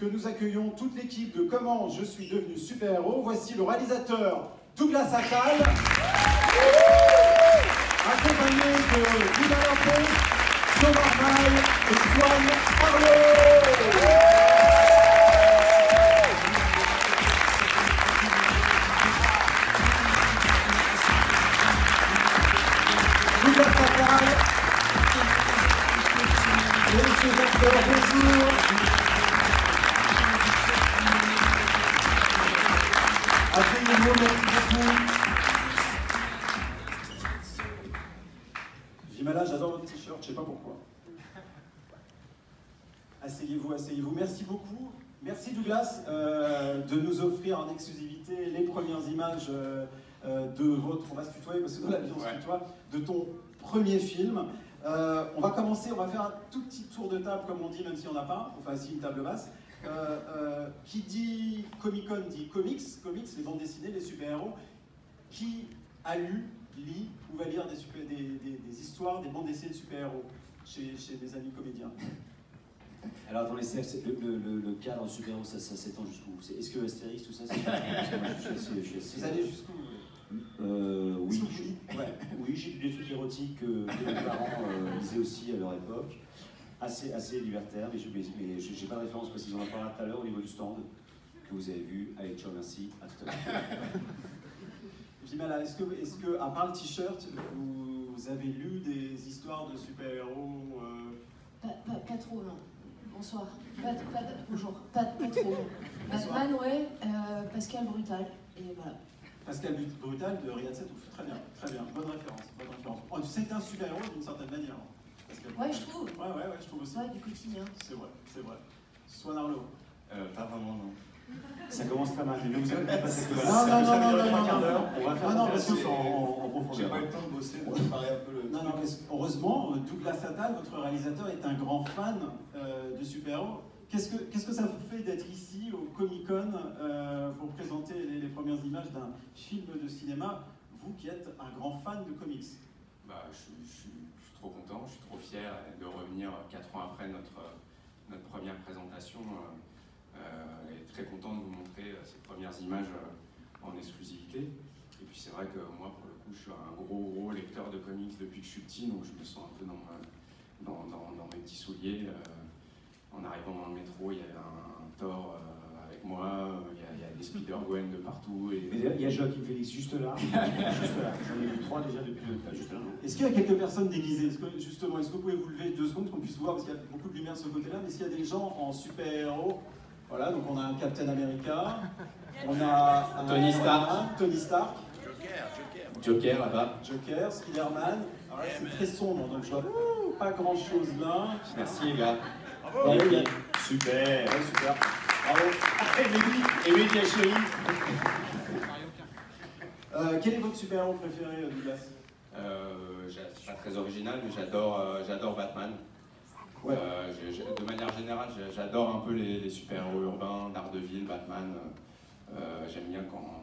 que nous accueillons toute l'équipe de Comment je suis devenu super-héros. Voici le réalisateur Douglas Attal, accompagné de Lina Lopez, Thomas Maille et Swan Arlo. Douglas Attal et ses acteurs, bonjour. Asseyez-vous, merci beaucoup. Vimala, j'adore votre t-shirt, je ne sais pas pourquoi. Asseyez-vous, asseyez-vous. Merci beaucoup. Merci Douglas de nous offrir en exclusivité les premières images de votre, on va se tutoyer parce que nous l'avion se tutoie, de ton premier film. On va commencer, on va faire un tout petit tour de table comme on dit, même si on n'a pas, enfin si une table basse. Qui dit Comic-Con dit comics, les bandes dessinées, les super-héros. Qui a lu, lit ou va lire des histoires, des bandes dessinées de super-héros chez mes amis comédiens? Alors attendez, le cadre super-héros, ça s'étend jusqu'où? Est-ce que Astérix, tout ça, c'est... Vous allez jusqu'où? Oui, oui, j'ai lu des trucs érotiques que mes parents lisaient aussi à leur époque. Assez libertaire, mais j'ai pas de référence précise. On en parlera tout à l'heure au niveau du stand que vous avez vu. Allez, ciao, merci, à tout à l'heure. Vimala, est-ce que, à part le t-shirt, vous avez lu des histoires de super-héros pas trop, non. Bonsoir. Bonjour. Pas trop, non. Batman, ouais. Pascal Brutal, et voilà. Pascal Brutal de Riyad Satouf. Très bien, très bien. Bonne référence. Oh, c'est un super-héros d'une certaine manière. Ouais, je trouve. Ouais, je trouve aussi. Ouais, du quotidien. C'est vrai. Swan Arlo. Pas vraiment, non. Ça commence très mal. Mais vous avez pas passé que Non. On va faire un parce en profondeur. J'ai pas eu le temps de bosser, de préparer un peu le... Non, heureusement, Douglas Attal, votre réalisateur, est un grand fan de super-héros. Qu'est-ce que ça vous fait d'être ici au Comic-Con pour présenter les premières images d'un film de cinéma, vous qui êtes un grand fan de comics? Je suis trop content, je suis trop fier de revenir 4 ans après notre première présentation et très content de vous montrer ces premières images en exclusivité. Et puis c'est vrai que moi, pour le coup, je suis un gros lecteur de comics depuis que je suis petit, donc je me sens un peu dans mes petits souliers. En arrivant dans le métro, il y avait un Thor avec moi, il y a des Spider-Gwen de partout. Mais il y a Joachim Phoenix juste là. J'en ai vu 3 déjà depuis le juste là. Est-ce qu'il y a quelques personnes déguisées? Est-ce que vous pouvez vous lever 2 secondes qu'on puisse voir, parce qu'il y a beaucoup de lumière de ce côté-là, mais est-ce qu'il y a des gens en super-héros? Voilà, donc on a un Captain America, on a un Tony Stark. Joker là-bas. Joker, Spider-Man. C'est très sombre, donc je vois pas grand-chose là. Merci les gars. Super. Ouais, super. Bravo. Émilie et chérie. Quel est votre super-héros préféré, Douglas? C'est pas très original, mais j'adore Batman. Ouais. De manière générale, j'adore un peu les super-héros urbains, Daredevil, Batman. J'aime bien quand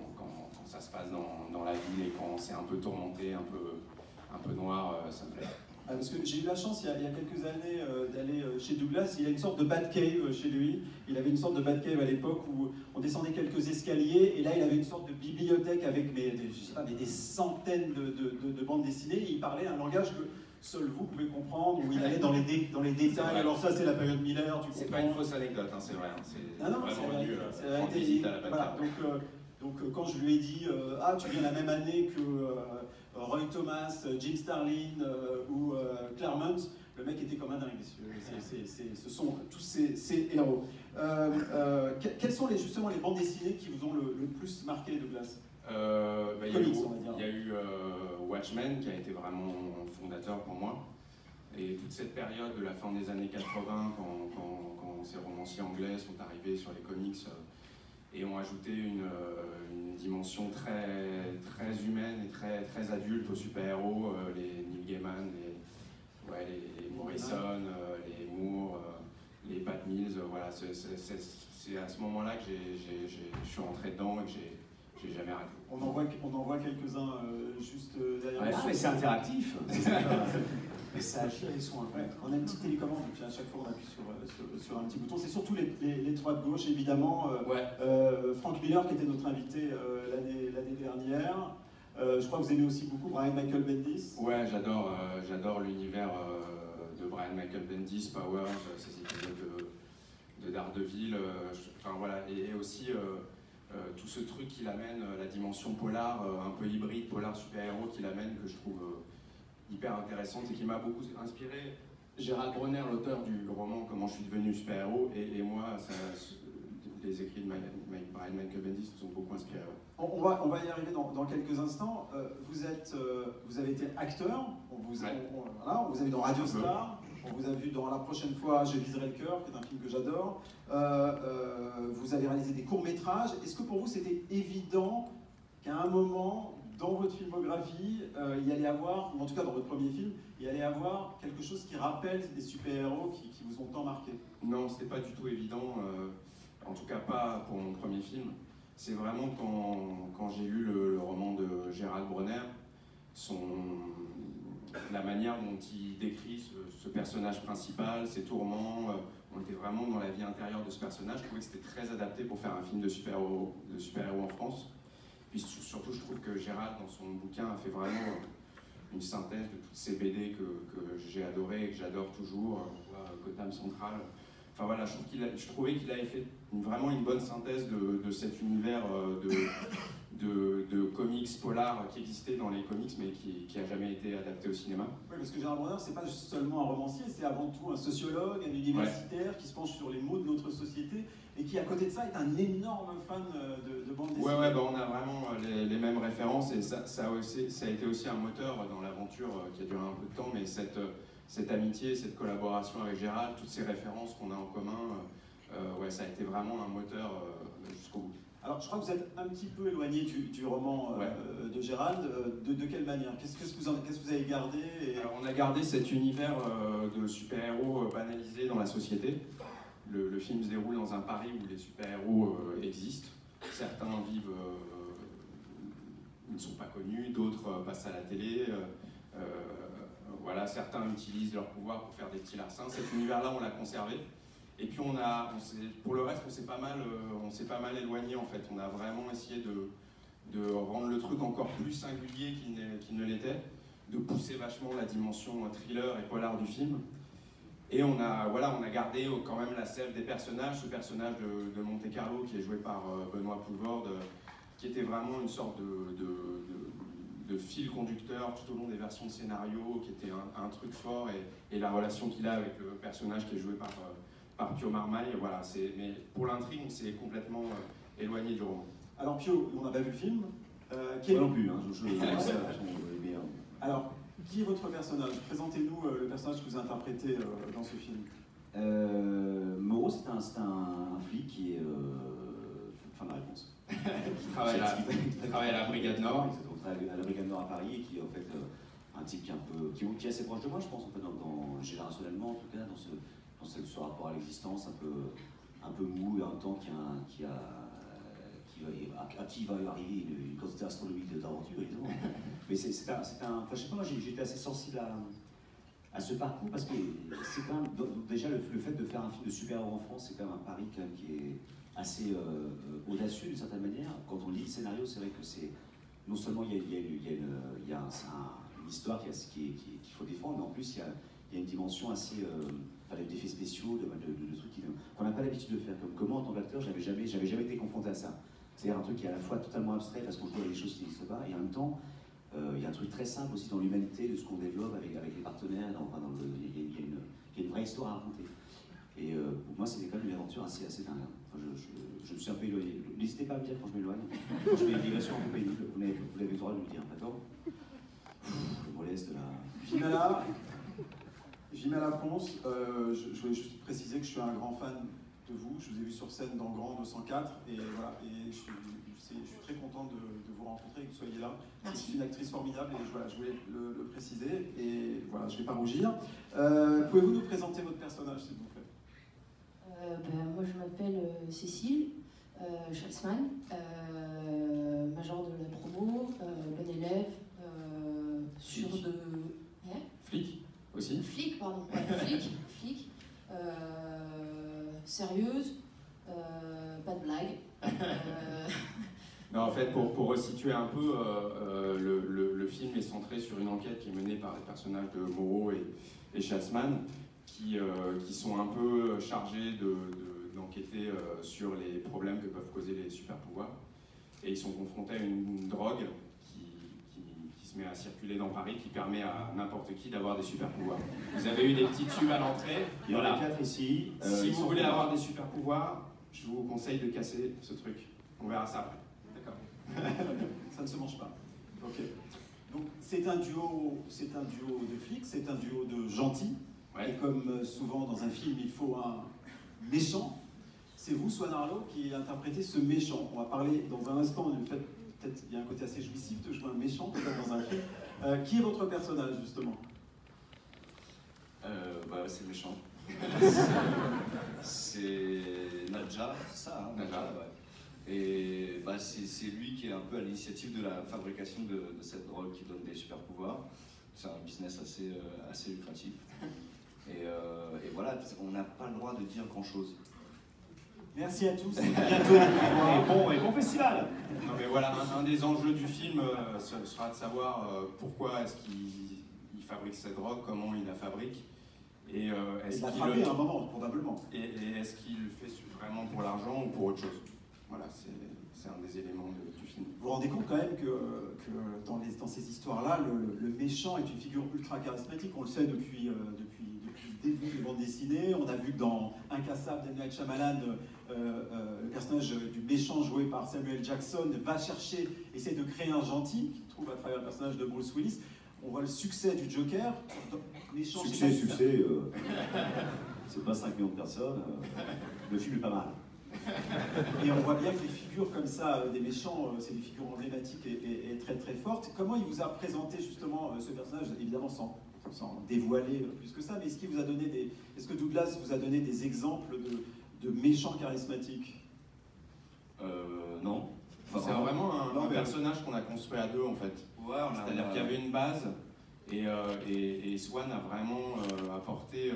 ça se passe dans la ville et quand c'est un peu tourmenté, un peu noir, ça me plaît. Parce que j'ai eu la chance, il y a quelques années, d'aller chez Douglas. Il a une sorte de Batcave chez lui. Il avait une sorte de Batcave à l'époque où on descendait quelques escaliers, et là il avait une sorte de bibliothèque avec des centaines de bandes dessinées. Et il parlait un langage que seul vous pouvez comprendre, où il allait dans les détails. Alors ça, c'est la période Miller, tu comprends. C'est pas une fausse anecdote, hein, c'est vrai. C'est vraiment venu rendre visite à la Batcave. Voilà, donc quand je lui ai dit ah, tu viens la même année que Roy Thomas, Jim Starlin ou Claremont, le mec était comme un dingue. Ce sont tous ces héros. Quelles sont justement les bandes dessinées qui vous ont le plus marqué, Douglas? Il y a eu Watchmen qui a été vraiment fondateur pour moi. Et toute cette période de la fin des années 80, quand ces romanciers anglais sont arrivés sur les comics et ont ajouté une dimension très humaine et très adulte aux super-héros, les Neil Gaiman, les Morrison, les Moore, les Pat Mills, voilà, c'est à ce moment-là que je suis rentré dedans et que j'ai jamais raté. On en voit quelques-uns juste derrière. Ouais, mais c'est interactif. Mais ça agit avec son ouais, on a une petite télécommande, puis à chaque fois on appuie sur un petit bouton. C'est surtout les trois de gauche, évidemment. Frank Miller, qui était notre invité l'année dernière. Je crois que vous aimez aussi beaucoup Brian Michael Bendis. Ouais, j'adore l'univers de Brian Michael Bendis, Powers, ces épisodes de Daredevil. Enfin voilà, et aussi tout ce truc qu'il amène, la dimension polar, un peu hybride, polar super-héros qu'il amène, que je trouve hyper intéressante et qui m'a beaucoup inspiré. Gérald Bronner, l'auteur du roman Comment je suis devenu super-héros, et moi, les écrits de Brian Michael Bendis nous ont beaucoup inspiré. On va y arriver dans quelques instants. Vous avez été acteur, on vous a vu dans Radio Star, on vous a vu dans La prochaine fois, Je viserai le cœur, qui est un film que j'adore. Vous avez réalisé des courts-métrages. Est-ce que pour vous c'était évident qu'à un moment, dans votre filmographie, il y allait avoir, ou en tout cas dans votre premier film, il y allait avoir quelque chose qui rappelle des super-héros qui vous ont tant marqué? Non, c'était pas du tout évident, en tout cas pas pour mon premier film. C'est vraiment quand j'ai lu le roman de Gérald Bronner, la manière dont il décrit ce personnage principal, ses tourments, on était vraiment dans la vie intérieure de ce personnage. Je trouvais que c'était très adapté pour faire un film de super-héros en France. Puis surtout, je trouve que Gérald, dans son bouquin, a fait vraiment une synthèse de toutes ces BD que j'ai adorées et que j'adore toujours. Gotham Central. Enfin voilà, je trouvais qu'il avait fait vraiment une bonne synthèse de cet univers de comics polar qui existait dans les comics mais qui a jamais été adapté au cinéma. Oui, parce que Gérald Bronner, c'est pas seulement un romancier, c'est avant tout un sociologue, un universitaire qui se penche sur les maux de notre société et qui, à côté de ça, est un énorme fan de bande dessinée. Ouais, on a vraiment les mêmes références et ça a été aussi un moteur dans l'aventure qui a duré un peu de temps, mais cette amitié, cette collaboration avec Gérald, toutes ces références qu'on a en commun, ça a été vraiment un moteur jusqu'au bout. Alors, je crois que vous êtes un petit peu éloigné du roman de Gérald. De quelle manière? Qu'est-ce que vous avez gardé Alors, on a gardé cet univers de super-héros banalisé dans la société. Le film se déroule dans un Paris où les super-héros existent. Certains vivent, ils ne sont pas connus, d'autres passent à la télé. Certains utilisent leur pouvoir pour faire des petits larcins. Cet univers-là, on l'a conservé. Et puis pour le reste, on s'est pas mal éloigné en fait. On a vraiment essayé de rendre le truc encore plus singulier qu'il ne l'était, de pousser vachement la dimension thriller et polar du film. Et on a gardé quand même la sève des personnages, ce personnage de Monte Carlo qui est joué par Benoît Poelvoorde, qui était vraiment une sorte de fil conducteur tout au long des versions de scénario, qui était un truc fort, et la relation qu'il a avec le personnage qui est joué par Pio Marmaille. Voilà, mais pour l'intrigue, on s'est complètement éloigné du roman. Alors Pio, on n'a pas vu le film. Moi non plus, hein, Alors, qui est votre personnage? Présentez-nous le personnage que vous interprétez dans ce film. Moreau, c'est un flic qui est... fin de la réponse. Qui travaille à la Brigade Nord. À la Brigade Nord à Paris, et qui est en fait un type qui est assez proche de moi, je pense, en fait, générationnellement, en tout cas, dans ce rapport à l'existence un peu mou, et en même temps à qui va arriver une quantité astronomique d'aventure, évidemment. Mais je sais pas, moi j'étais assez sensible à ce parcours, parce que c'est quand même, déjà le fait de faire un film de super-héros en France, c'est quand même un pari quand même qui est assez audacieux d'une certaine manière. Quand on lit le scénario, c'est vrai que c'est non seulement il y a une histoire qu'il faut défendre, mais en plus il y a une dimension assez d'effets spéciaux, de trucs qu'on n'a pas l'habitude de faire. Comment en tant qu'acteur, j'avais jamais été confronté à ça. C'est-à-dire un truc qui est à la fois totalement abstrait parce qu'on joue avec des choses qui n'existent pas, et en même temps, il y a un truc très simple aussi dans l'humanité de ce qu'on développe avec les partenaires. Il y a une vraie histoire à raconter. Et pour moi, c'était quand même une aventure assez dingue. Enfin, je me suis un peu éloigné. N'hésitez pas à me dire quand je m'éloigne. Quand je fais une digression un peu pénible, vous avez le droit de me le dire, d'accord? Le moleste de la... Vimala Ponce, je voulais juste préciser que je suis un grand fan de vous. Je vous ai vu sur scène dans Grand 204 et voilà, et je suis très content de vous rencontrer et que vous soyez là. C'est une actrice formidable et je voulais le préciser, et voilà, je ne vais pas rougir. Pouvez-vous nous présenter votre personnage, s'il vous plaît? Moi je m'appelle Cécile Schatzman. élève sur Flic. de... Hein Flic aussi. Flic, pardon. Ouais, flic. Sérieuse, pas de blague. Non, en fait, pour resituer un peu, le film est centré sur une enquête qui est menée par les personnages de Moreau et Schatzman, qui sont un peu chargés d'enquêter sur les problèmes que peuvent causer les super-pouvoirs. Et ils sont confrontés à une drogue qui se met à circuler dans Paris, qui permet à n'importe qui d'avoir des super-pouvoirs. Vous avez eu des petits tubes à l'entrée. Il y en a 4 ici. Si vous voulez avoir des super-pouvoirs, je vous conseille de casser ce truc. On verra ça après. Ça ne se mange pas. Ok. Donc c'est un duo de flics, c'est un duo de gentils. Ouais. Et comme souvent dans un film, il faut un méchant. C'est vous, Swan Arlo, qui interprétez ce méchant. On va parler dans un instant du fait, peut-être il y a un côté assez jouissif de jouer un méchant, peut-être dans un film. Qui est votre personnage, justement? C'est méchant. C'est Nadja, c'est ça, hein, Nadja, ouais. Et c'est lui qui est un peu à l'initiative de la fabrication de cette drogue qui donne des super pouvoirs. C'est un business assez lucratif. Et voilà, on n'a pas le droit de dire grand-chose. Merci à tous, bientôt et bon festival. Non mais voilà, un des enjeux du film sera de savoir pourquoi est-ce qu'il fabrique cette drogue, comment il la fabrique, et est-ce Il l'a qu'il frappé à un moment, probablement. et est-ce qu'il le fait vraiment pour l'argent ou pour autre chose. Voilà, c'est un des éléments du film. Vous vous rendez compte quand même que dans ces histoires-là, le méchant est une figure ultra charismatique. On le sait depuis le début des bandes dessinées. On a vu que dans Incassable d'M. Night Shyamalan, le personnage du méchant joué par Samuel Jackson va chercher, essaie de créer un gentil, qu'il trouve à travers le personnage de Bruce Willis. On voit le succès du Joker. Méchant, Succès. C'est pas 5 millions de personnes. Le film est pas mal. Et on voit bien que les figures comme ça, des méchants, c'est des figures emblématiques et très très fortes. Comment il vous a présenté justement ce personnage, évidemment sans dévoiler plus que ça, mais est-ce que Douglas vous a donné des exemples de méchants charismatiques? Non. C'est vraiment un personnage qu'on a construit à deux en fait. Ouais, c'est-à-dire qu'il y avait une base et Swan a vraiment apporté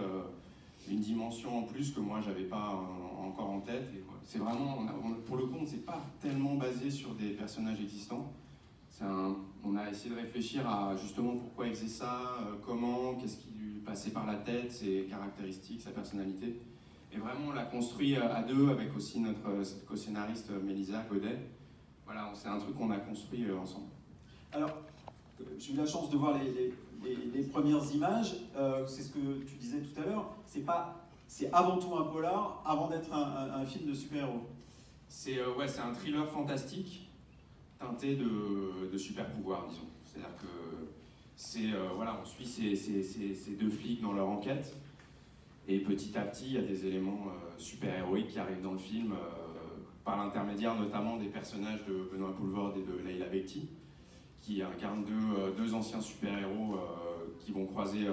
une dimension en plus que moi j'avais pas encore en tête. C'est vraiment, pour le coup, on ne s'est pas tellement basé sur des personnages existants. On a essayé de réfléchir à justement pourquoi il faisait ça, comment, qu'est-ce qui lui passait par la tête, ses caractéristiques, sa personnalité. Et vraiment, on l'a construit à deux avec aussi notre co-scénariste Mélisa Godet. Voilà, c'est un truc qu'on a construit ensemble. Alors, j'ai eu la chance de voir les premières images. C'est ce que tu disais tout à l'heure. C'est avant tout un polar, avant d'être un film de super-héros. C'est un thriller fantastique teinté de super-pouvoirs, disons. C'est-à-dire que on suit ces deux flics dans leur enquête. Et petit à petit, il y a des éléments super-héroïques qui arrivent dans le film, par l'intermédiaire notamment des personnages de Benoît Poelvoorde et de Leila Bekti, qui incarnent deux anciens super-héros qui vont croiser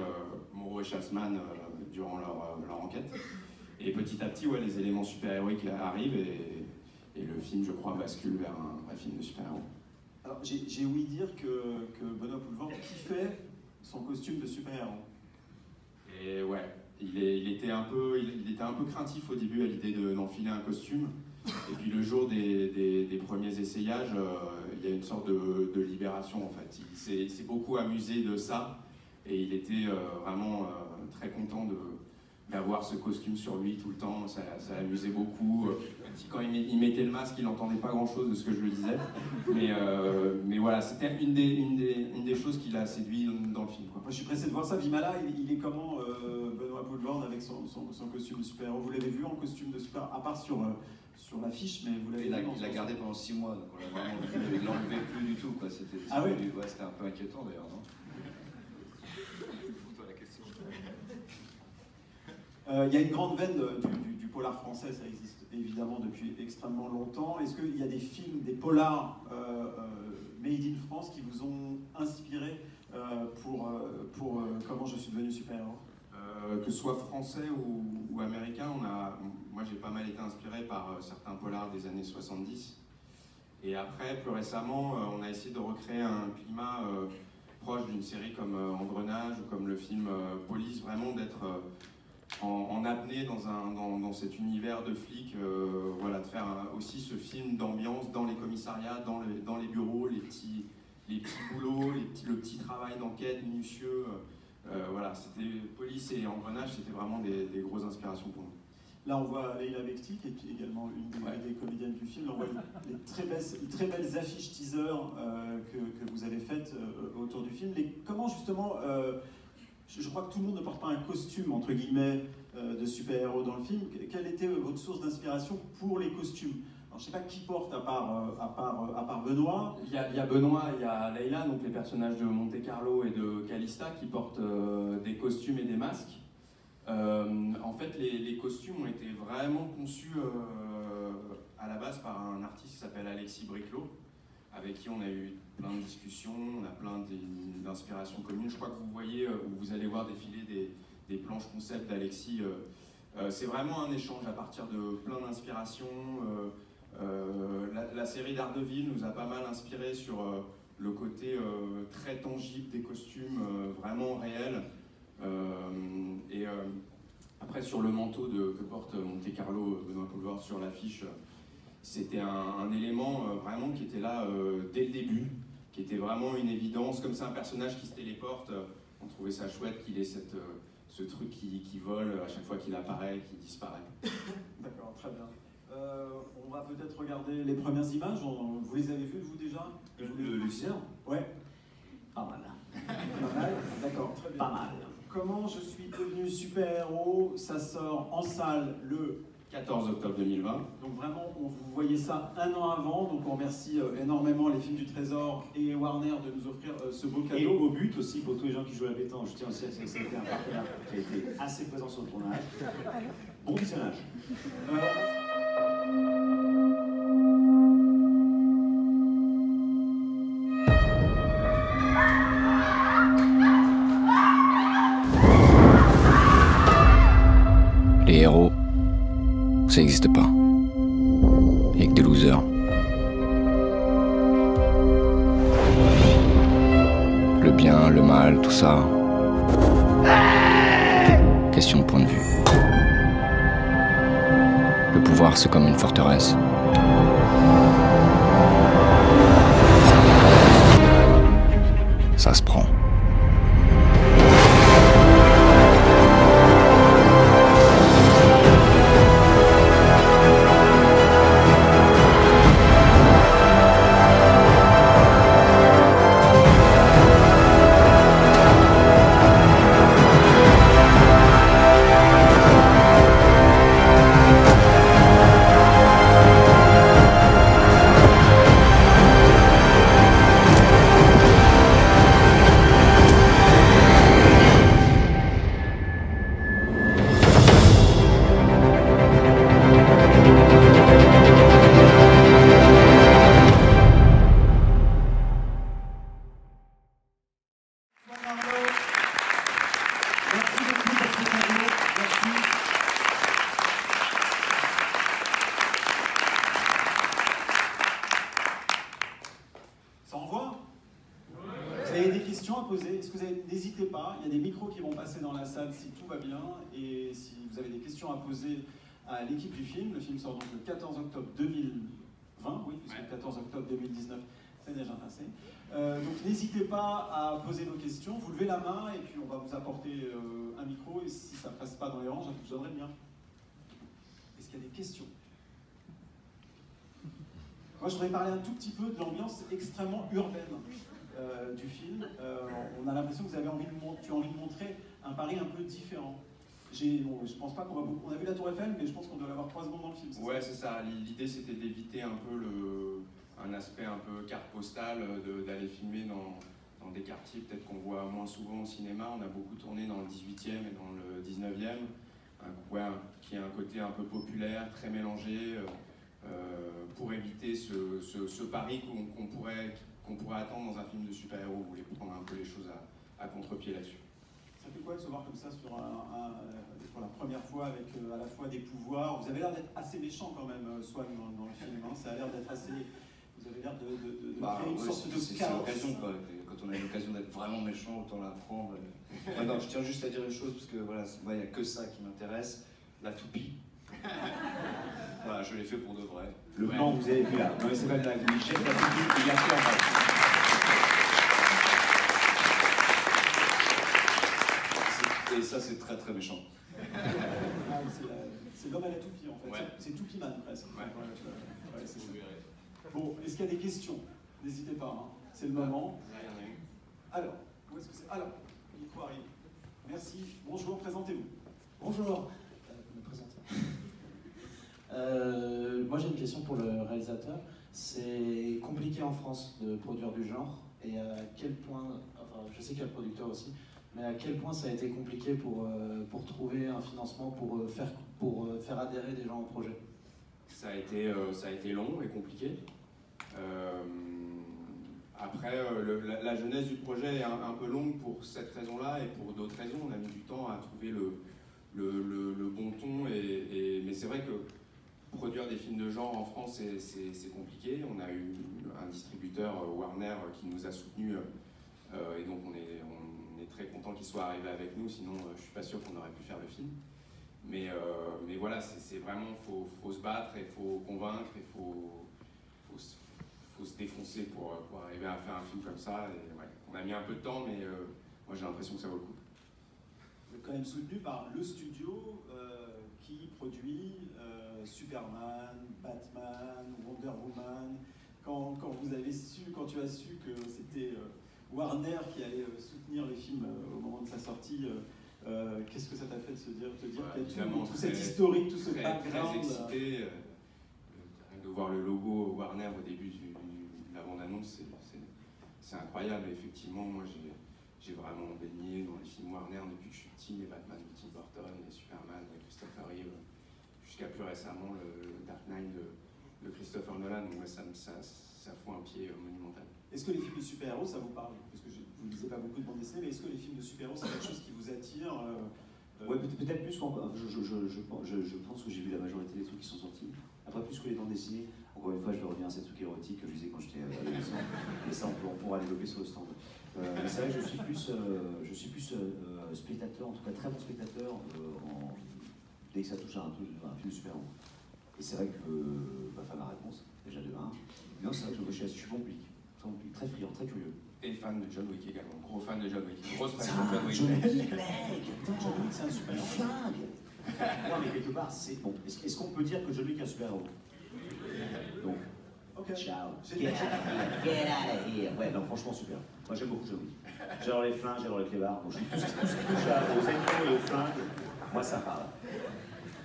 Moreau et Schatzman durant leur enquête. Et petit à petit, les éléments super-héroïques arrivent et le film, je crois, bascule vers un vrai film de super-héros. Alors, j'ai ouï dire que Benoît Poelvoorde kiffait son costume de super-héros. Et ouais, il était un peu craintif au début à l'idée d'enfiler un costume. Et puis le jour des premiers essayages, il y a une sorte de libération en fait. Il s'est beaucoup amusé de ça et il était vraiment très content d'avoir ce costume sur lui tout le temps. Ça l'amusait beaucoup. Quand il mettait le masque, il n'entendait pas grand chose de ce que je lui disais. Mais voilà, c'était une des choses qui l'a séduit dans le film, quoi. Moi, je suis pressé de voir ça. Vimala, il est comment, Benoît Poelvoorde, avec son costume de super-héros? Vous l'avez vu en costume de super-héros, à part sur l'affiche, mais vous l'avez vu? Il l'a gardé pendant 6 mois, donc il ne l'enlevait plus du tout. C'était un peu inquiétant d'ailleurs, non? Il y a une grande veine du polar français, ça existe évidemment depuis extrêmement longtemps. Est-ce qu'il y a des films, des polars made in France qui vous ont inspiré pour comment je suis devenu super-héros? Que ce soit français ou américain, moi j'ai pas mal été inspiré par certains polars des années 70. Et après, plus récemment, on a essayé de recréer un climat proche d'une série comme Engrenage ou comme le film Police, vraiment d'être en apnée dans cet univers de flics, voilà, de faire aussi ce film d'ambiance dans les commissariats, dans les bureaux, les petits boulots, le petit travail d'enquête minutieux. Voilà, c'était Police et Engrenage, c'était vraiment des grosses inspirations pour nous. Là, on voit Leila Bekti, qui est également une des comédiennes du film. On voit les très belles affiches teaser que vous avez faites autour du film. Comment justement, je crois que tout le monde ne porte pas un costume, entre guillemets, de super-héros dans le film. Quelle était votre source d'inspiration pour les costumes? Alors, je ne sais pas qui porte à part Benoît. Il y a Benoît, il y a Leila, donc les personnages de Monte Carlo et de Calista qui portent des costumes et des masques. En fait, les costumes ont été vraiment conçus à la base par un artiste qui s'appelle Alexis Briclot, avec qui on a eu plein de discussions, on a plein d'inspirations communes. Je crois que vous voyez, vous allez voir défiler des planches concept d'Alexis. C'est vraiment un échange à partir de plein d'inspirations. La série Daredevil nous a pas mal inspiré sur le côté très tangible des costumes, vraiment réels. Après, sur le manteau que porte Monte Carlo, Benoît Poulvord sur l'affiche, c'était un élément vraiment qui était là dès le début, qui était vraiment une évidence. Comme c'est un personnage qui se téléporte, on trouvait ça chouette qu'il ait ce truc qui vole à chaque fois qu'il apparaît, qui disparaît. D'accord, très bien. On va peut-être regarder les premières images. Vous les avez vues, vous, déjà? Le teaser? Ouais. Pas mal. Pas mal. D'accord, très bien. Pas mal. Comment je suis devenu super-héros? Ça sort en salle le 14 octobre 2020. Donc vraiment, vous voyez ça un an avant. Donc on remercie énormément les Films du Trésor et Warner de nous offrir ce beau cadeau. Et au but aussi, pour tous les gens qui jouent à la pétanque, je tiens aussi à dire que c'était un partenaire qui a été assez présent sur le tournage. Bon visionnage. Les héros, ça n'existe pas. Il n'y a que des losers. Le bien, le mal, tout ça. Question de point de vue. Le pouvoir, c'est comme une forteresse. Ça se prend. N'hésitez pas, il y a des micros qui vont passer dans la salle si tout va bien, et si vous avez des questions à poser à l'équipe du film, le film sort donc le 14 octobre 2020, oui, puisque le 14 octobre 2019, c'est déjà passé. Donc n'hésitez pas à poser vos questions, vous levez la main, et puis on va vous apporter un micro, et si ça ne passe pas dans les rangs, je vous donnerai bien. Est-ce qu'il y a des questions? Moi, je voudrais parler un tout petit peu de l'ambiance extrêmement urbaine du film. On a l'impression que tu as envie de montrer un Paris un peu différent. Je pense pas qu'on va beaucoup... On a vu la Tour Eiffel, mais je pense qu'on doit l'avoir 3 secondes dans le film. Ouais, c'est ça. L'idée, c'était d'éviter un peu un aspect un peu carte postale, d'aller filmer dans des quartiers peut-être qu'on voit moins souvent au cinéma. On a beaucoup tourné dans le 18e et dans le 19e, qui a un côté un peu populaire, très mélangé, pour éviter ce Paris qu'on pourrait attendre dans un film de super-héros. Vous voulez prendre un peu les choses à contre-pied là-dessus. Ça fait quoi de se voir comme ça pour la première fois avec à la fois des pouvoirs? Vous avez l'air d'être assez méchant quand même, Swan, dans le film. Hein. Ça a l'air d'être assez... Vous avez créer une sorte de c'est chaos. l'occasion, quoi. Quand on a l'occasion d'être vraiment méchant, autant la prendre. Non, je tiens juste à dire une chose, parce que voilà, moi, il n'y a que ça qui m'intéresse, la toupie. Voilà, je l'ai fait pour de vrai. Le plan que vous avez vu là, non mais c'est pas de la il jette la toupie, il a fait en bas. Et ça, c'est très très méchant. C'est l'homme à la toupie en fait, Ouais. c'est Toupie-Man presque. Ouais. Ouais, c'est ça. Bon, est-ce qu'il y a des questions? N'hésitez pas, hein. C'est le moment. Là, il y en a une. Alors, où est-ce que c'est? Alors, Nico arrive. Merci, bonjour, présentez-vous. Bonjour. Me présenter. Moi j'ai une question pour le réalisateur. C'est compliqué en France de produire du genre et à quel point, enfin je sais qu'il y a le producteur aussi, mais à quel point ça a été compliqué pour trouver un financement pour faire adhérer des gens au projet? Ça a été long et compliqué. Après, la genèse du projet est un peu longue pour cette raison-là et pour d'autres raisons. On a mis du temps à trouver le bon ton, mais c'est vrai que produire des films de genre en France, c'est compliqué. On a eu un distributeur, Warner, qui nous a soutenus et donc on est très content qu'il soit arrivé avec nous, sinon je ne suis pas sûr qu'on aurait pu faire le film. Mais voilà, c'est vraiment, faut se battre, il faut convaincre, il faut se défoncer pour arriver à faire un film comme ça. Et, ouais, on a mis un peu de temps, mais moi j'ai l'impression que ça vaut le coup. Vous êtes quand même soutenu par le studio qui produit Superman, Batman, Wonder Woman. Quand tu as su que c'était Warner qui allait soutenir les films au moment de sa sortie, qu'est-ce que ça t'a fait de te dire qu'il y a tout cet historique, tout ce background? Très excité de voir le logo Warner au début de la bande-annonce, c'est incroyable. Et effectivement, moi j'ai vraiment baigné dans les films Warner depuis que je suis petit, les Batman de Tim Burton, les Superman de Christopher Reeve, jusqu'à plus récemment le Dark Knight de Christopher Nolan. Donc ça fout un pied monumental. Est-ce que les films de super-héros, ça vous parle? Parce que vous ne lisez pas beaucoup de bandes dessinées, mais est-ce que les films de super-héros, c'est quelque chose qui vous attire? Ouais, peut-être plus je pense que j'ai vu la majorité des trucs qui sont sortis. Après, plus que les bandes dessinées, encore une fois, je vais revenir à ces trucs érotiques que je disais quand j'étais à l'émission, et ça, on pourra développer sur le stand. Mais c'est vrai que je suis plus spectateur, en tout cas très bon spectateur, dès que ça touche à un film de super-héros. Et c'est vrai que ma femme a réponse, déjà de 1. Non, c'est vrai que je suis bon public, très friand, très curieux. Et fan de John Wick également, gros fan de John Wick. Grosse passion de John Wick. John Wick, mec! John Wick, c'est un super-héros. Flingue! Non, mais quelque part, c'est bon. Est-ce qu'on peut dire que John Wick est un super-héros? Donc, okay. Ciao. Get out of here. Ouais, non, franchement, super. Moi, j'aime beaucoup John Wick. J'adore les flingues, j'adore les clébards. Donc, tout ce qui touche aux écrans et aux flingues, moi, ça parle.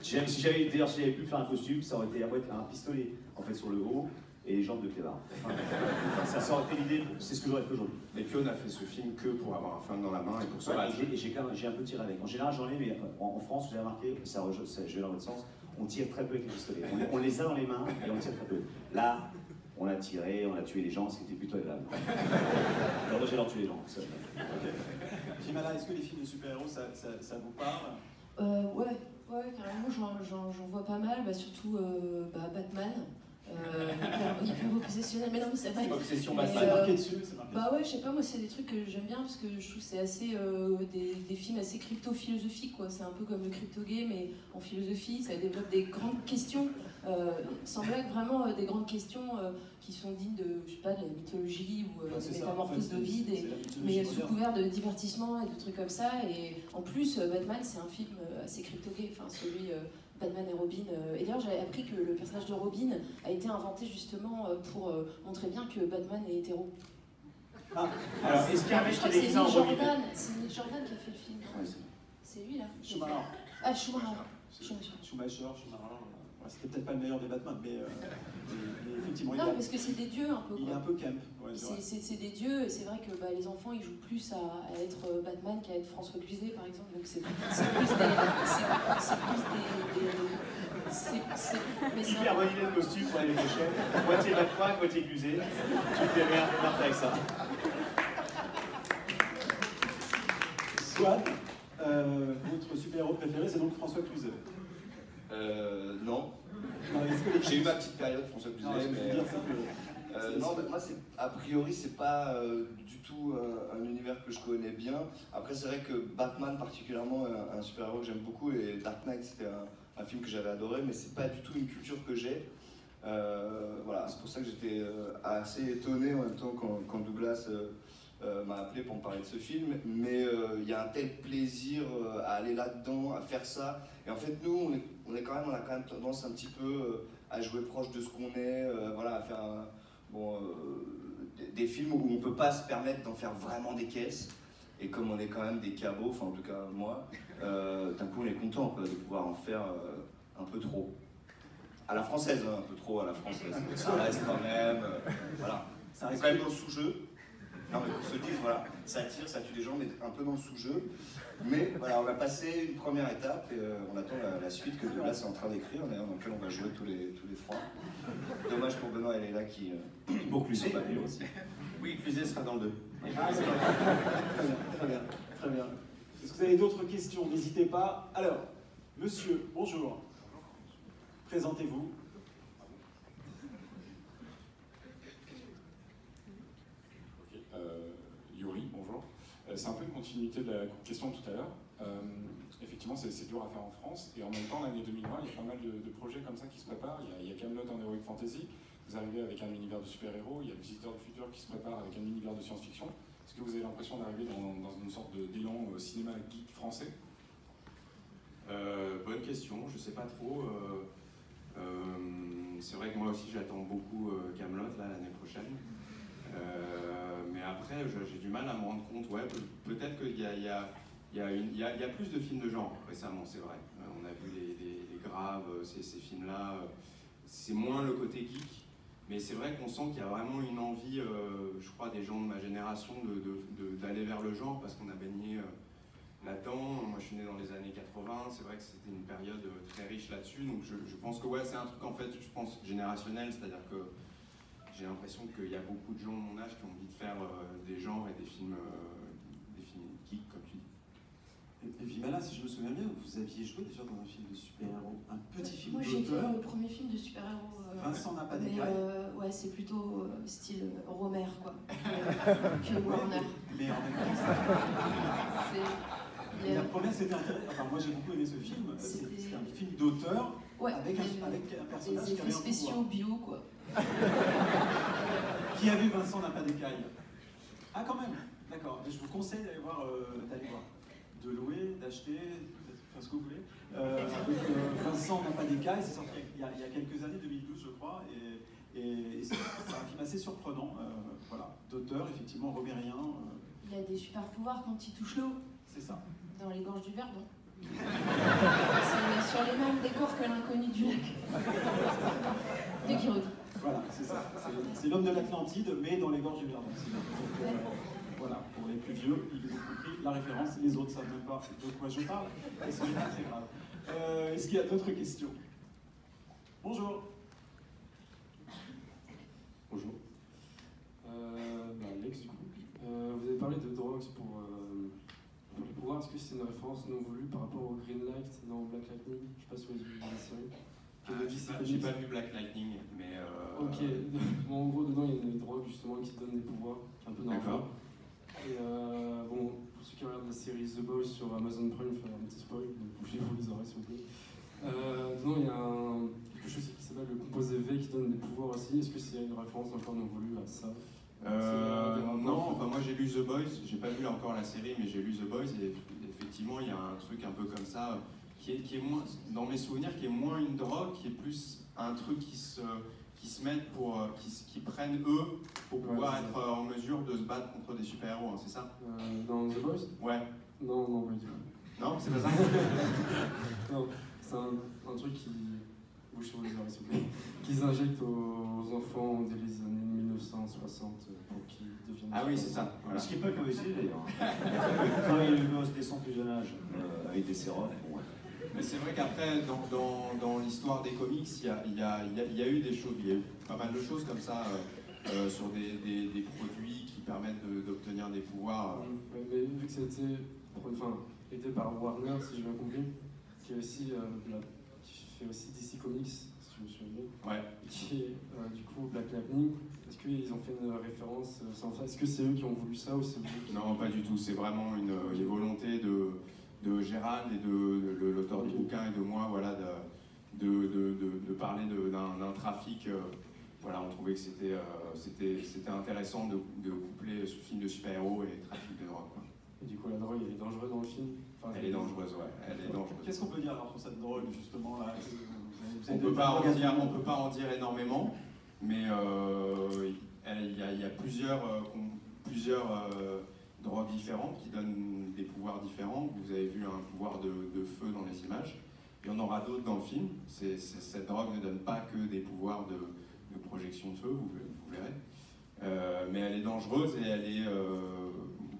Si j'avais pu faire un costume, ça aurait été un pistolet, en fait, sur le haut, et les jambes de clébard. Enfin, ça aurait été l'idée, c'est ce que j'aurais fait aujourd'hui. Et puis on a fait ce film que pour avoir un flingue dans la main et pour se battre. Et j'ai un peu tiré avec. En général, j'en ai, mais en France, vous avez remarqué, je vais dans votre sens, on tire très peu avec les pistolets. On les a dans les mains et on tire très peu. Là, on a tiré, on a tué les gens, c'était plutôt agréable. Alors moi, j'adore tuer les gens. Okay. Jimala, est-ce que les films de super-héros, ça vous parle? Ouais, carrément, j'en vois pas mal, surtout Batman. Hyper obsessionnel, mais non, mais c'est vrai. Obsession Batman. C'est marqué dessus, Bah ouais, je sais pas, moi c'est des trucs que j'aime bien parce que je trouve que c'est assez des films assez crypto-philosophiques, quoi. C'est un peu comme le crypto-gay, mais en philosophie, ça développe des grandes questions, sans blague, vraiment des grandes questions qui sont dignes de, je sais pas, de la mythologie ou des métamorphoses d'Ovide, mais sous couvert de divertissement et de trucs comme ça. Et en plus, Batman, c'est un film assez crypto-gay, enfin celui. Batman et Robin. Et d'ailleurs, j'avais appris que le personnage de Robin a été inventé justement pour montrer bien que Batman est hétéro. Ah, alors, est-ce qu'il y a un mec qui est déguisé en Robin? C'est Nick Jordan qui a fait le film. Ouais, c'est lui, là. Schumacher. Ah, Schumacher. C'était peut-être pas le meilleur des Batman, mais effectivement. Non, parce que c'est des dieux un peu. Il est un peu camp. Ouais, c'est des dieux, et c'est vrai que les enfants ils jouent plus à être Batman qu'à être François Cluzet par exemple, donc c'est plus des. Hyper bonne idée de costume pour l'année prochaine. Moitié Batman, moitié Cluzet. Tu te démerdes, parti avec ça. Swan, votre super-héros préféré, c'est donc François Cluzet. Non. J'ai eu ma petite période, François Cluzet, mais... Non, moi, a priori, c'est pas du tout un univers que je connais bien. Après, c'est vrai que Batman, particulièrement, un super-héros que j'aime beaucoup, et Dark Knight, c'était un film que j'avais adoré, mais c'est pas du tout une culture que j'ai. Voilà, c'est pour ça que j'étais assez étonné en même temps quand Douglas m'a appelé pour me parler de ce film. Mais il y a un tel plaisir à aller là-dedans, à faire ça. Et en fait, nous, on a quand même tendance un petit peu à jouer proche de ce qu'on est, voilà, à faire des films où on peut pas se permettre d'en faire vraiment des caisses. Et comme on est quand même des cabots, enfin en tout cas moi, d'un coup on est content quoi, de pouvoir en faire un peu trop. À la française, hein, un peu trop à la française. Ça reste quand même, voilà. Ça reste quand même dans le sous-jeu. Non mais qu'on se dise, voilà, ça tire, ça tue des gens, mais un peu dans le sous-jeu. Mais voilà, on a passé une première étape et on attend la suite que Douglas est en train d'écrire, d'ailleurs, dans laquelle on va jouer tous les trois. Dommage pour Benoît et Leïla qui Pour Cluzet sont pas venus aussi. Oui, Cluzet sera dans le 2. Ah, c'est vrai. Très bien, très bien. Est-ce que vous avez d'autres questions? N'hésitez pas. Alors, monsieur, bonjour. Présentez-vous. Yuri, bonjour. C'est un peu une continuité de la question de tout à l'heure. Effectivement, c'est dur à faire en France, et en même temps, l'année 2020, il y a pas mal de projets comme ça qui se préparent. Il y a Camelot en Heroic Fantasy, vous arrivez avec un univers de super-héros, il y a le Visiteur du Futur qui se prépare avec un univers de science-fiction. Est-ce que vous avez l'impression d'arriver dans une sorte d'élan cinéma geek français? Bonne question, je sais pas trop. C'est vrai que moi aussi j'attends beaucoup Camelot l'année prochaine. Mais après j'ai du mal à me rendre compte, ouais, peut-être qu'il y a plus de films de genre récemment, c'est vrai. On a vu les Graves, ces films-là, c'est moins le côté geek. Mais c'est vrai qu'on sent qu'il y a vraiment une envie, je crois, des gens de ma génération d'aller vers le genre parce qu'on a baigné là-dedans. Moi, je suis né dans les années 80, c'est vrai que c'était une période très riche là-dessus. Donc je pense que ouais, c'est un truc en fait, je pense, générationnel, c'est-à-dire que j'ai l'impression qu'il y a beaucoup de gens de mon âge qui ont envie de faire des genres et des films geeks, comme tu dis. Et Vimala, si je me souviens bien, vous aviez joué déjà dans un film de super-héros, un petit film Moi, d'auteur. j'ai fait le premier film de super-héros. Vincent n'a pas d'écaille. Ouais, c'est plutôt style Romer, quoi, que Warner. Mais en même temps, la première, c'était intéressant. Enfin, moi, j'ai beaucoup aimé ce film. C'était un film d'auteur, ouais, avec un personnage des qui avait effets un spéciaux pouvoir. bio, quoi. Qui a vu Vincent n'a pas d'écaille? Ah, quand même. D'accord. Je vous conseille d'aller voir. De louer, d'acheter, faire ce que vous voulez. Vincent n'a pas d'écaille, c'est sorti il y a quelques années, 2012 je crois, et c'est un film assez surprenant, voilà, d'auteur effectivement romérien. Il a des super pouvoirs quand il touche l'eau. C'est ça. Dans les gorges du Verdon. C'est sur les mêmes décors que l'inconnu du lac. De Kirudi. Voilà, c'est ça. C'est l'homme de l'Atlantide, mais dans les gorges du Verdon. Voilà, pour les plus vieux, ils ont compris la référence, les autres ne savent même pas de quoi je parle, et c'est pas très grave. Est-ce qu'il y a d'autres questions? Bonjour. Bonjour. Alex, du coup. Vous avez parlé de drogues pour les pouvoirs. Est-ce que c'est une référence non voulue par rapport au Green Light dans Black Lightning? Je sais pas si vous avez vu la série. J'ai pas vu Black Lightning, mais... Ok, bon, en gros, dedans, il y a une drogue justement qui donne des pouvoirs, un peu dangereux. Et bon, pour ceux qui regardent la série The Boys sur Amazon Prime, je vais faire un petit spoil, donc bougez-vous les oreilles s'il vous plaît. Dedans, il y a quelque chose qui s'appelle le composé V qui donne des pouvoirs aussi. Est-ce que c'est une référence encore non voulue à ça? Non, enfin moi j'ai lu The Boys, j'ai pas vu encore la série, mais j'ai lu The Boys et effectivement il y a un truc un peu comme ça qui est moins, dans mes souvenirs, qui est moins une drogue, qui est plus un truc qui se mettent pour, qui prennent eux pour pouvoir être en mesure de se battre contre des super-héros, hein, c'est ça? Dans The Boys? Ouais. Non, pas du tout. Non, c'est pas ça? Non, c'est un truc qui... Bouge sur les oreilles, s'il vous plaît. Qu'ils injectent aux enfants dès les années 1960 pour qu'ils deviennent... Ah oui, c'est ça. Voilà. Ce qui n'est pas le mauvais idée, d'ailleurs. Travailler le gosse dès son plus jeune âge, avec des sérums, bon, ouais. Mais c'est vrai qu'après, dans l'histoire des comics, il y a eu des choses, il y a eu pas mal de choses comme ça sur des produits qui permettent d'obtenir des pouvoirs. Mais vu que ça a été aidé par Warner, si j'ai bien compris, qui fait aussi DC Comics, je me souviens bien. Ouais. Qui est du coup Black Lightning. Est-ce qu'ils ont fait une référence est-ce que c'est eux qui ont voulu ça ou c'est vous qui... Non, pas du tout. C'est vraiment une volonté de Gérald et de l'auteur du bouquin et de moi, voilà, de parler d'un trafic. Voilà, on trouvait que c'était intéressant de coupler ce film de super-héros et trafic de drogue, quoi. Et du coup, la drogue, elle est dangereuse dans le film? Elle est dangereuse, ouais. Elle est dangereuse. Qu'est-ce qu'on peut dire alors sur cette drogue, justement là? On peut pas en dire énormément, mais il y a plusieurs drogues différentes qui donnent des pouvoirs différents. Vous avez vu un pouvoir de feu dans les images. Il y en aura d'autres dans le film. Cette drogue ne donne pas que des pouvoirs de projection de feu, vous verrez. Mais elle est dangereuse et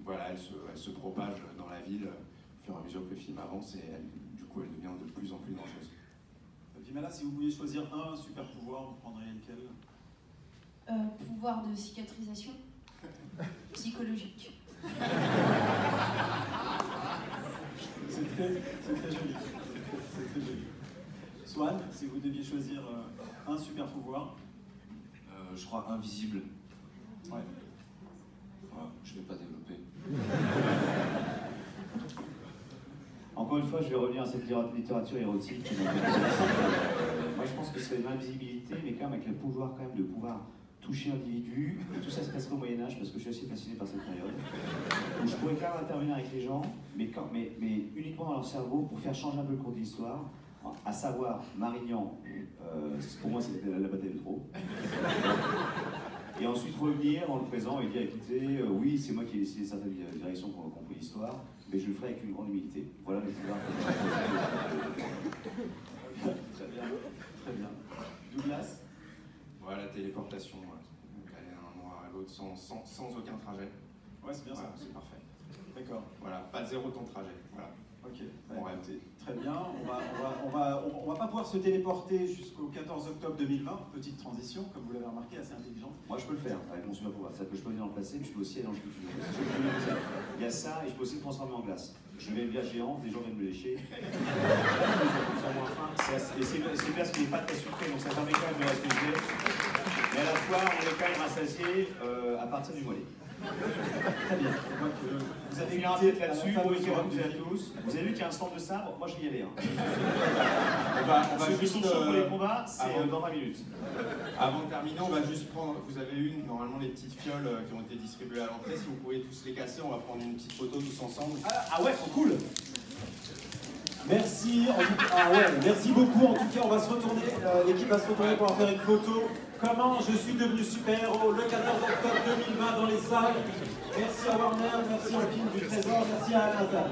voilà, elle se propage dans la ville au fur et à mesure que le film avance et du coup elle devient de plus en plus dangereuse. Vimala, si vous vouliez choisir un super pouvoir, vous prendriez lequel? Pouvoir de cicatrisation psychologique. C'est très joli. C'est très joli. Swan, si vous deviez choisir un super pouvoir? Je crois invisible. Ouais. Voilà, je vais pas développer. Encore une fois, je vais revenir à cette littérature érotique. Moi, je pense que c'est l'invisibilité, mais quand même avec le pouvoir de pouvoir toucher l'individu. Et tout ça se passerait au Moyen-Âge, parce que je suis assez fasciné par cette période. Donc, je pourrais quand même intervenir avec les gens, mais uniquement dans leur cerveau pour faire changer un peu le cours de l'histoire. À savoir, Marignan, pour moi c'était la bataille de trop. Et ensuite revenir dans le présent et dire, écoutez, oui, c'est moi qui ai décidé de certaines directions pour compris l'histoire, mais je le ferai avec une grande humilité. Voilà le pouvoir. Très bien, très bien. Douglas? Voilà, la téléportation, aller d'un endroit à l'autre sans aucun trajet. Ouais, c'est bien voilà, ça. c'est parfait. D'accord. Voilà, pas de zéro temps de trajet. Voilà. Ok. En réalité. Très bien. On va pas pouvoir se téléporter jusqu'au 14 octobre 2020. Petite transition, comme vous l'avez remarqué, assez intelligente. Moi, je peux le faire avec mon super pouvoir. C'est-à-dire que je peux aller dans le passé, mais je peux aussi aller dans le futur. Il y a ça, et je peux aussi me transformer en glace. Je vais une glace géante, les gens viennent me lécher. C'est clair, qu'il n'est pas très sucré, donc ça permet quand même de rester gai. Mais à la fois, on est quand même rassasié à partir du mollet. Très bien. Vous avez une tête là-dessus, bon week-end à vous à tous. Vous avez vu qu'il y a un stand de sabre? Moi, je vais y aller. On va ceux qui juste, sont chauds pour les combats, c'est dans 20 minutes. Avant de terminer, on va juste prendre, vous avez eu normalement les petites fioles qui ont été distribuées à l'entrée. Si vous pouvez tous les casser, on va prendre une petite photo tous ensemble. Ah ouais, trop cool. Merci, merci beaucoup. En tout cas, on va se retourner, l'équipe va se retourner pour en faire une photo. Comment je suis devenu super-héros le 14 octobre 2020 dans les salles. Merci à Warner, merci au film du Trésor, merci à Alain.